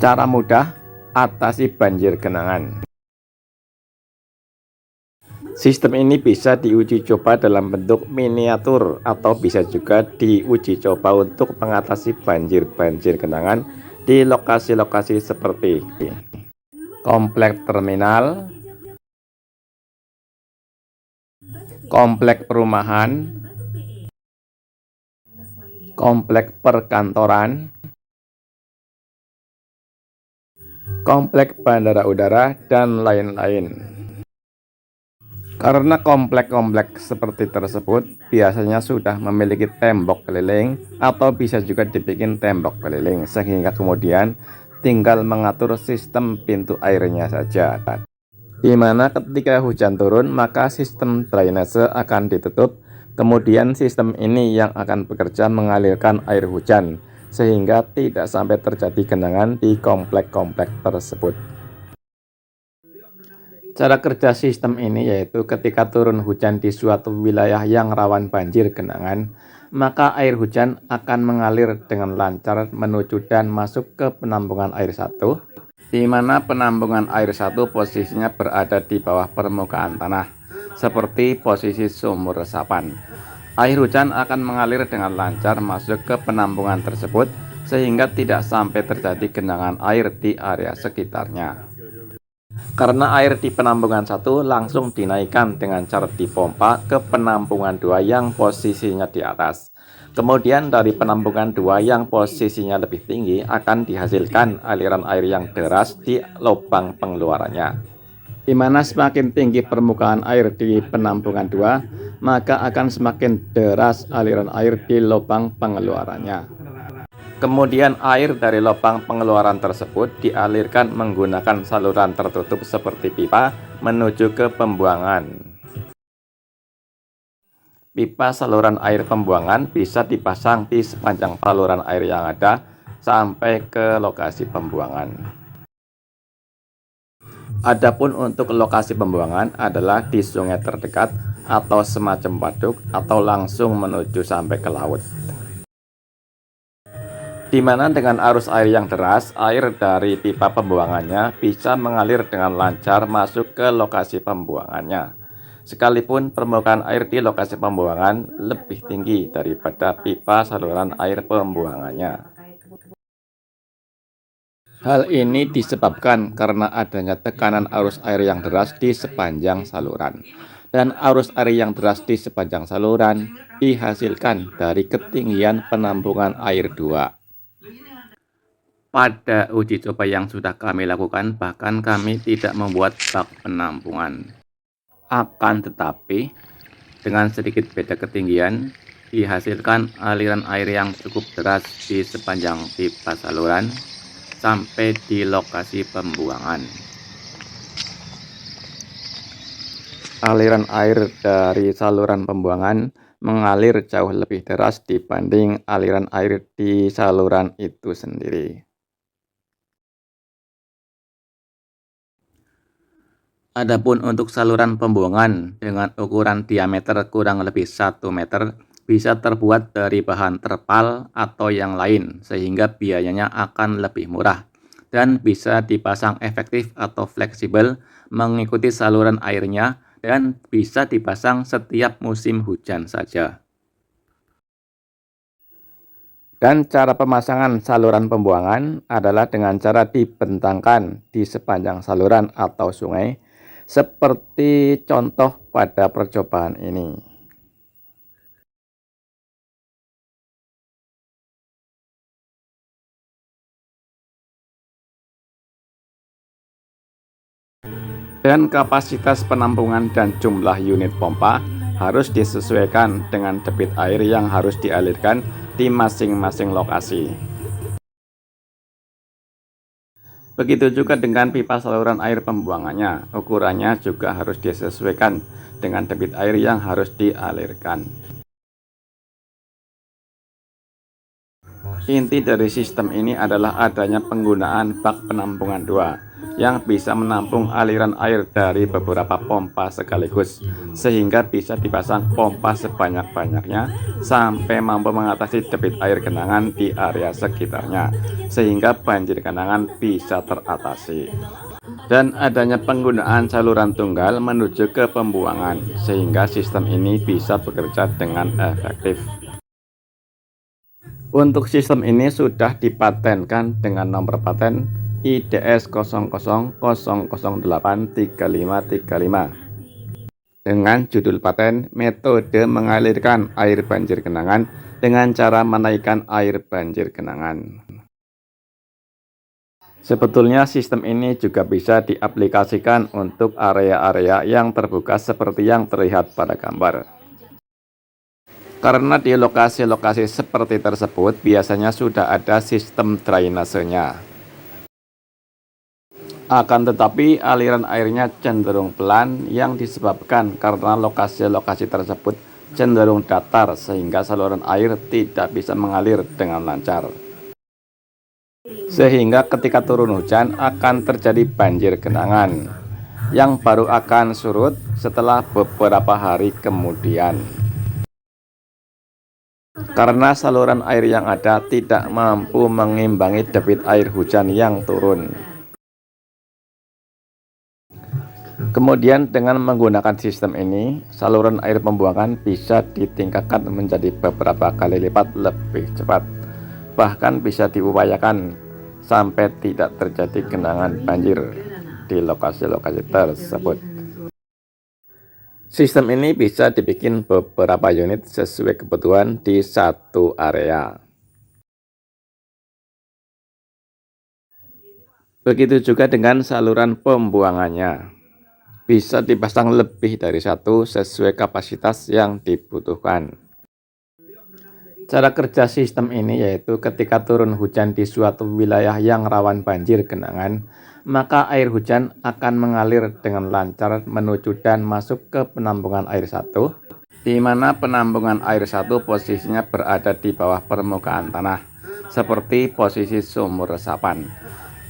Cara mudah atasi banjir genangan. Sistem ini bisa diuji coba dalam bentuk miniatur atau bisa juga diuji coba untuk mengatasi banjir genangan di lokasi-lokasi seperti komplek terminal, komplek perumahan, komplek perkantoran, komplek bandara udara, dan lain-lain. Karena komplek-komplek seperti tersebut biasanya sudah memiliki tembok keliling atau bisa juga dibikin tembok keliling, sehingga kemudian tinggal mengatur sistem pintu airnya saja. Di mana ketika hujan turun maka sistem drainase akan ditutup, kemudian sistem ini yang akan bekerja mengalirkan air hujan sehingga tidak sampai terjadi genangan di komplek-komplek tersebut. Cara kerja sistem ini yaitu ketika turun hujan di suatu wilayah yang rawan banjir genangan, maka air hujan akan mengalir dengan lancar menuju dan masuk ke penampungan air 1, di mana penampungan air 1 posisinya berada di bawah permukaan tanah, seperti posisi sumur resapan. Air hujan akan mengalir dengan lancar masuk ke penampungan tersebut, sehingga tidak sampai terjadi genangan air di area sekitarnya. Karena air di penampungan 1 langsung dinaikkan dengan cara dipompa ke penampungan 2 yang posisinya di atas. Kemudian dari penampungan 2 yang posisinya lebih tinggi akan dihasilkan aliran air yang deras di lubang pengeluarannya. Di mana semakin tinggi permukaan air di penampungan 2, maka akan semakin deras aliran air di lubang pengeluarannya. Kemudian air dari lubang pengeluaran tersebut dialirkan menggunakan saluran tertutup seperti pipa menuju ke pembuangan. Pipa saluran air pembuangan bisa dipasang di sepanjang saluran air yang ada sampai ke lokasi pembuangan. Adapun untuk lokasi pembuangan adalah di sungai terdekat atau semacam waduk atau langsung menuju sampai ke laut. Di mana dengan arus air yang deras, air dari pipa pembuangannya bisa mengalir dengan lancar masuk ke lokasi pembuangannya. Sekalipun permukaan air di lokasi pembuangan lebih tinggi daripada pipa saluran air pembuangannya. Hal ini disebabkan karena adanya tekanan arus air yang deras di sepanjang saluran. Dan arus air yang deras di sepanjang saluran dihasilkan dari ketinggian penampungan air 2. Pada uji coba yang sudah kami lakukan, bahkan kami tidak membuat bak penampungan. Akan tetapi, dengan sedikit beda ketinggian, dihasilkan aliran air yang cukup deras di sepanjang pipa saluran sampai di lokasi pembuangan. Aliran air dari saluran pembuangan mengalir jauh lebih deras dibanding aliran air di saluran itu sendiri. Adapun untuk saluran pembuangan dengan ukuran diameter kurang lebih 1 meter bisa terbuat dari bahan terpal atau yang lain sehingga biayanya akan lebih murah dan bisa dipasang efektif atau fleksibel mengikuti saluran airnya dan bisa dipasang setiap musim hujan saja. Dan cara pemasangan saluran pembuangan adalah dengan cara dibentangkan di sepanjang saluran atau sungai, seperti contoh pada percobaan ini. Dan kapasitas penampungan dan jumlah unit pompa harus disesuaikan dengan debit air yang harus dialirkan di masing-masing lokasi. Begitu juga dengan pipa saluran air pembuangannya, ukurannya juga harus disesuaikan dengan debit air yang harus dialirkan. Inti dari sistem ini adalah adanya penggunaan bak penampungan dua yang bisa menampung aliran air dari beberapa pompa sekaligus, sehingga bisa dipasang pompa sebanyak-banyaknya sampai mampu mengatasi debit air genangan di area sekitarnya, sehingga banjir genangan bisa teratasi. Dan adanya penggunaan saluran tunggal menuju ke pembuangan, sehingga sistem ini bisa bekerja dengan efektif. Untuk sistem ini sudah dipatenkan dengan nomor paten IDS 0000083535 dengan judul paten metode mengalirkan air banjir genangan dengan cara menaikkan air banjir genangan. Sebetulnya sistem ini juga bisa diaplikasikan untuk area-area yang terbuka seperti yang terlihat pada gambar. Karena di lokasi-lokasi seperti tersebut biasanya sudah ada sistem drainasenya. Akan tetapi aliran airnya cenderung pelan yang disebabkan karena lokasi-lokasi tersebut cenderung datar sehingga saluran air tidak bisa mengalir dengan lancar. Sehingga ketika turun hujan akan terjadi banjir genangan yang baru akan surut setelah beberapa hari kemudian. Karena saluran air yang ada tidak mampu mengimbangi debit air hujan yang turun. Kemudian dengan menggunakan sistem ini, saluran air pembuangan bisa ditingkatkan menjadi beberapa kali lipat lebih cepat. Bahkan bisa diupayakan sampai tidak terjadi genangan banjir di lokasi-lokasi tersebut. Sistem ini bisa dibikin beberapa unit sesuai kebutuhan di satu area. Begitu juga dengan saluran pembuangannya. Bisa dipasang lebih dari satu sesuai kapasitas yang dibutuhkan. Cara kerja sistem ini yaitu ketika turun hujan di suatu wilayah yang rawan banjir genangan, maka air hujan akan mengalir dengan lancar menuju dan masuk ke penampungan air 1, di mana penampungan air 1 posisinya berada di bawah permukaan tanah, seperti posisi sumur resapan.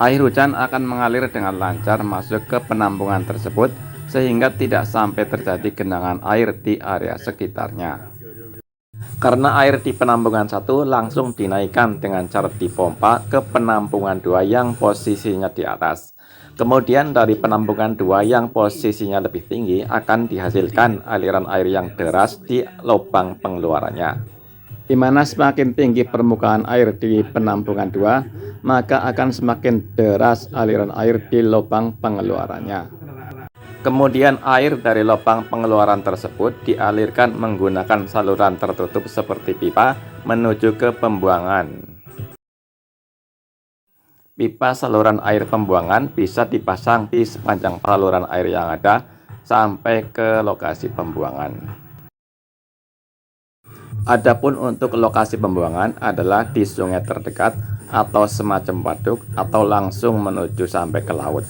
Air hujan akan mengalir dengan lancar masuk ke penampungan tersebut, sehingga tidak sampai terjadi genangan air di area sekitarnya. Karena air di penampungan 1 langsung dinaikkan dengan cara dipompa ke penampungan 2 yang posisinya di atas. Kemudian dari penampungan 2 yang posisinya lebih tinggi akan dihasilkan aliran air yang deras di lubang pengeluarannya. Di mana semakin tinggi permukaan air di penampungan 2, maka akan semakin deras aliran air di lubang pengeluarannya. Kemudian air dari lubang pengeluaran tersebut dialirkan menggunakan saluran tertutup seperti pipa menuju ke pembuangan. Pipa saluran air pembuangan bisa dipasang di sepanjang saluran air yang ada sampai ke lokasi pembuangan. Adapun untuk lokasi pembuangan adalah di sungai terdekat atau semacam waduk atau langsung menuju sampai ke laut.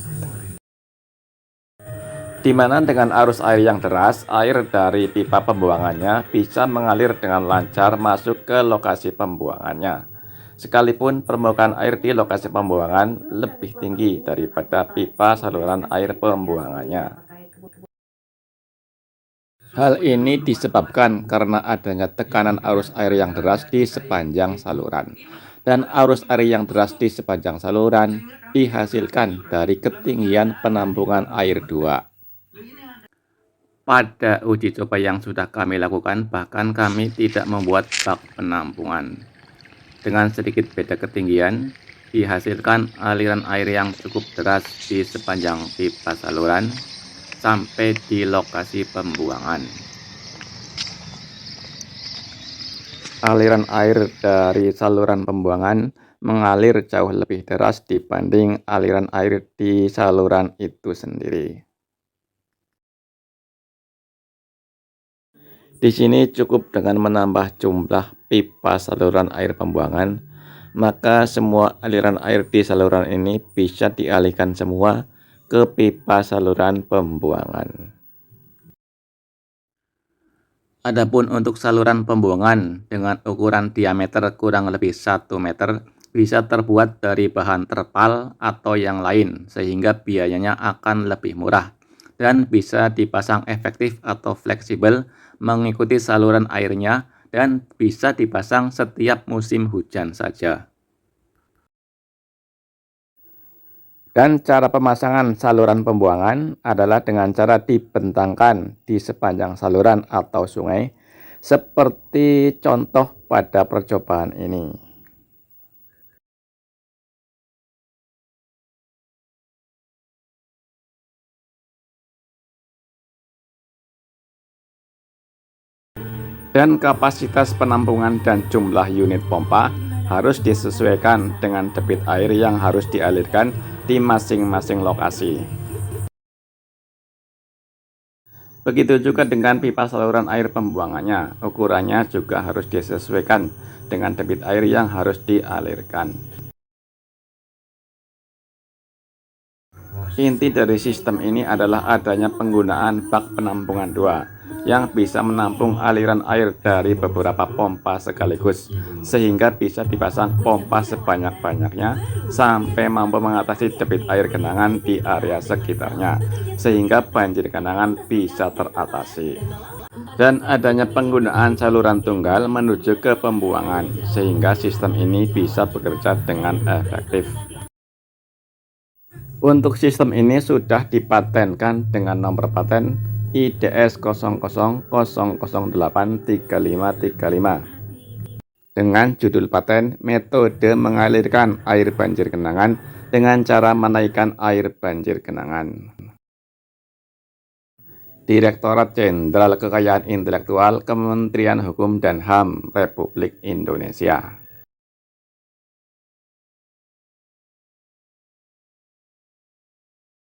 Di mana dengan arus air yang deras, air dari pipa pembuangannya bisa mengalir dengan lancar masuk ke lokasi pembuangannya. Sekalipun permukaan air di lokasi pembuangan lebih tinggi daripada pipa saluran air pembuangannya. Hal ini disebabkan karena adanya tekanan arus air yang deras di sepanjang saluran. Dan arus air yang deras di sepanjang saluran dihasilkan dari ketinggian penampungan air 2. Pada uji coba yang sudah kami lakukan, bahkan kami tidak membuat bak penampungan. Dengan sedikit beda ketinggian, dihasilkan aliran air yang cukup deras di sepanjang pipa saluran sampai di lokasi pembuangan. Aliran air dari saluran pembuangan mengalir jauh lebih deras dibanding aliran air di saluran itu sendiri. Di sini cukup dengan menambah jumlah pipa saluran air pembuangan, maka semua aliran air di saluran ini bisa dialihkan semua ke pipa saluran pembuangan. Adapun untuk saluran pembuangan dengan ukuran diameter kurang lebih 1 meter bisa terbuat dari bahan terpal atau yang lain sehingga biayanya akan lebih murah dan bisa dipasang efektif atau fleksibel mengikuti saluran airnya dan bisa dipasang setiap musim hujan saja. Dan cara pemasangan saluran pembuangan adalah dengan cara dibentangkan di sepanjang saluran atau sungai, seperti contoh pada percobaan ini. Dan kapasitas penampungan dan jumlah unit pompa harus disesuaikan dengan debit air yang harus dialirkan di masing-masing lokasi. Begitu juga dengan pipa saluran air pembuangannya, ukurannya juga harus disesuaikan dengan debit air yang harus dialirkan. Inti dari sistem ini adalah adanya penggunaan bak penampungan dua yang bisa menampung aliran air dari beberapa pompa sekaligus, sehingga bisa dipasang pompa sebanyak-banyaknya sampai mampu mengatasi debit air genangan di area sekitarnya, sehingga banjir genangan bisa teratasi. Dan adanya penggunaan saluran tunggal menuju ke pembuangan, sehingga sistem ini bisa bekerja dengan efektif. Untuk sistem ini sudah dipatenkan dengan nomor paten IDS 0000083535 dengan judul paten metode mengalirkan air banjir genangan dengan cara menaikkan air banjir genangan. Direktorat Jenderal Kekayaan Intelektual Kementerian Hukum dan HAM Republik Indonesia.